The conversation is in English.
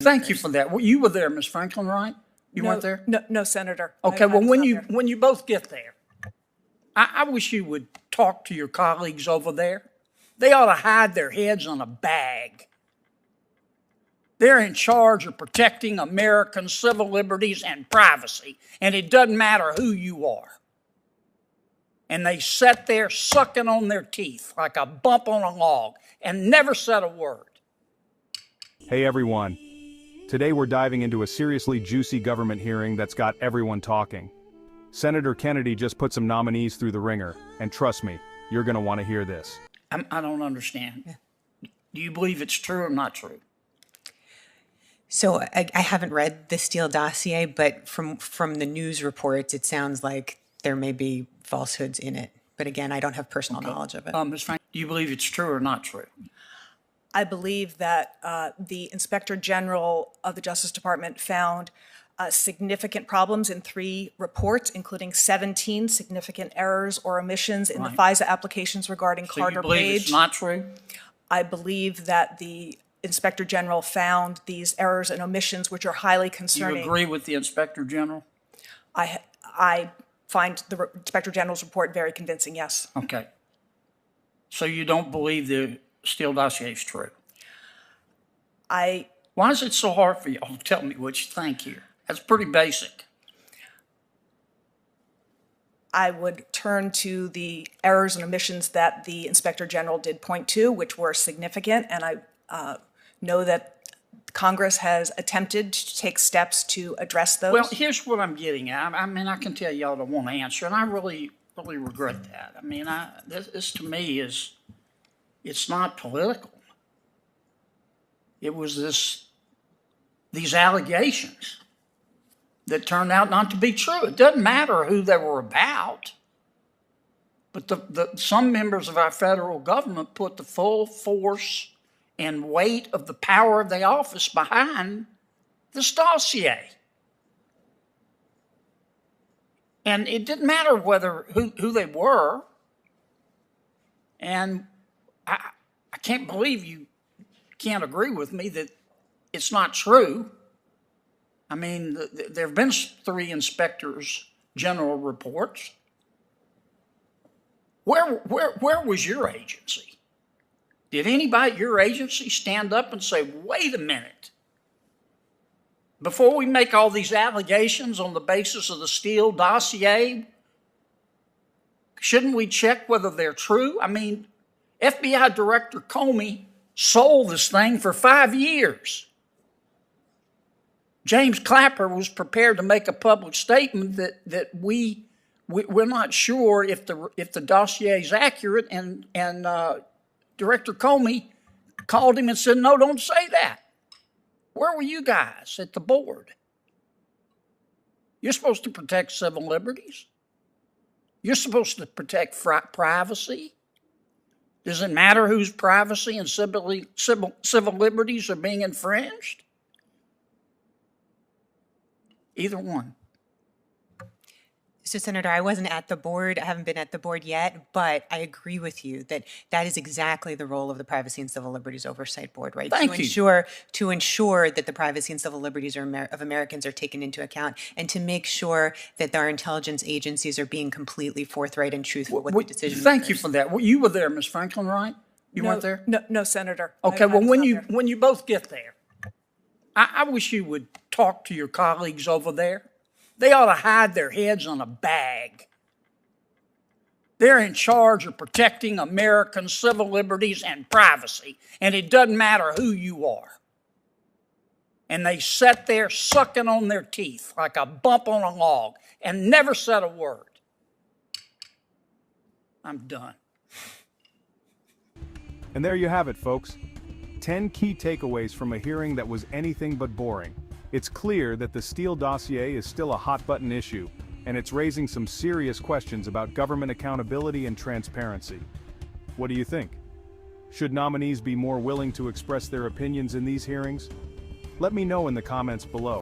Thank you for that. Well, you were there, Ms. Franklin, right? You weren't there? No, Senator. Okay, well, was when not you there. when you both get there, I wish you would talk to your colleagues over there. They ought to hide their heads in a bag. They're in charge of protecting American civil liberties and privacy, and it doesn't matter who you are. And they sat there sucking on their teeth like a bump on a log and never said a word. Hey everyone. Today we're diving into a seriously juicy government hearing that's got everyone talking. Senator Kennedy just put some nominees through the ringer, and trust me, you're gonna want to hear this. I don't understand. Do you believe it's true or not true? So I haven't read the Steele dossier, but from the news reports, it sounds like there may be falsehoods in it. But again, I don't have personal knowledge of it. Ms. Frank, do you believe it's true or not true? I believe that the Inspector General of the Justice Department found significant problems in 3 reports, including 17 significant errors or omissions in the FISA applications regarding Carter So you believe Page. it's not true? I believe that the Inspector General found these errors and omissions, which are highly Do you concerning. agree with the Inspector General? I find the Inspector General's report very convincing, yes. Okay. So you don't believe the Steele dossier is true? Why is it so hard for you? Oh, tell me what you think here. That's pretty basic. I would turn to the errors and omissions that the Inspector General did point to, which were significant, and I know that Congress has attempted to take steps to address those. Well, here's what I'm getting at. I mean, I can tell y'all don't want to answer, and I really regret that. I mean, this to me is, it's not political. It was these allegations that turned out not to be true. It doesn't matter who they were about, but some members of our federal government put the full force and weight of the power of the office behind this dossier. And it didn't matter who they were. And I can't believe you can't agree with me that it's not true. I mean, there have been 3 inspectors general reports. Where was your agency? Did anybody at your agency stand up and say, wait a minute, before we make all these allegations on the basis of the Steele dossier, shouldn't we check whether they're true? I mean, FBI Director Comey sold this thing for 5 years. James Clapper was prepared to make a public statement that we're not sure if the dossier is accurate, and Director Comey called him and said, no, don't say that. Where were you guys at the board? You're supposed to protect civil liberties. You're supposed to protect privacy. Does it matter whose privacy and civil liberties are being infringed? Either one. So, Senator, I wasn't at the board. I haven't been at the board yet, but I agree with you that that is exactly the role of the Privacy and Civil Liberties Oversight Board, right? Thank you. To ensure that the privacy and civil liberties of Americans are taken into account, and to make sure that our intelligence agencies are being completely forthright and truthful with the decision. Thank you for that. Well, you were there, Ms. Franklin, right? You weren't there? No, Senator. Okay, well, when you both get there, I wish you would talk to your colleagues over there. They ought to hide their heads in a bag. They're in charge of protecting American civil liberties and privacy, and it doesn't matter who you are. And they sat there sucking on their teeth like a bump on a log and never said a word. I'm done. And there you have it, folks. 10 key takeaways from a hearing that was anything but boring. It's clear that the Steele dossier is still a hot-button issue, and it's raising some serious questions about government accountability and transparency. What do you think? Should nominees be more willing to express their opinions in these hearings? Let me know in the comments below.